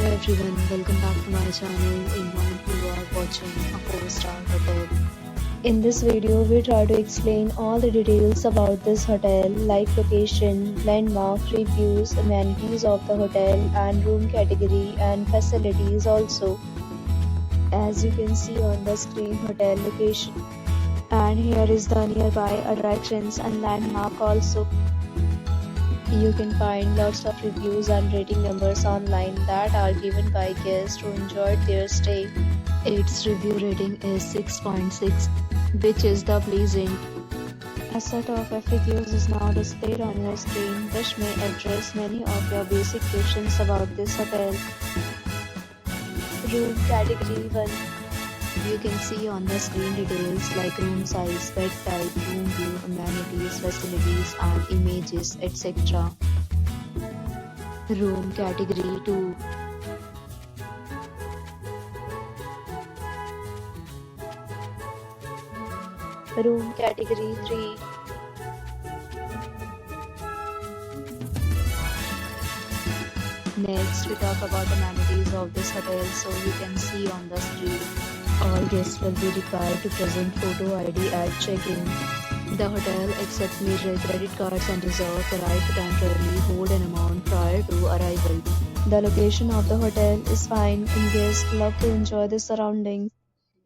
everyone, welcome back to my channel. In moment you are watching a 4-star hotel. In this video, we try to explain all the details about this hotel like location, landmark, reviews, amenities of the hotel and room category and facilities also. As you can see on the screen, hotel location. And here is the nearby attractions and landmark also. You can find lots of reviews and rating numbers online that are given by guests who enjoyed their stay. Its review rating is 6.6, which is the pleasant. A set of FAQs is now displayed on your screen, which may address many of your basic questions about this hotel. Room category 1. You can see on the screen details like room size, bed type, room view, amenities, facilities and images, etc. Room category 2. Room category 3. Next, we talk about amenities of this hotel. So you can see on the screen, all guests will be required to present photo ID at check-in. The hotel accepts major credit cards and reserves the right to temporarily hold an amount prior to arrival. The location of the hotel is fine and guests love to enjoy the surroundings.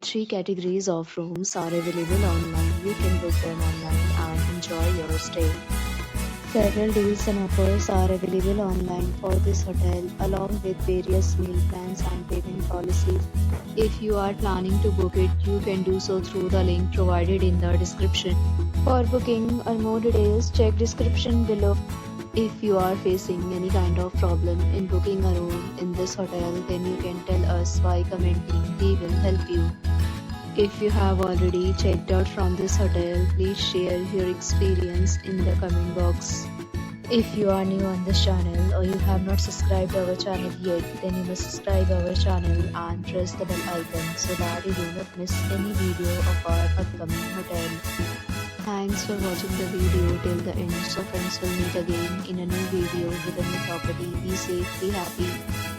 3 categories of rooms are available online. You can book them online and enjoy your stay. Several deals and offers are available online for this hotel along with various meal plans and payment policies. If you are planning to book it, you can do so through the link provided in the description. For booking or more details, check description below. If you are facing any kind of problem in booking a room in this hotel, then you can tell us by commenting. We will help you. If you have already checked out from this hotel, please share your experience in the comment box. If you are new on this channel or you have not subscribed our channel yet, then you must subscribe our channel and press the bell icon so that you do not miss any video of our upcoming hotel. Thanks for watching the video till the end. So friends, will meet again in a new video with a new property. Be safe, be happy.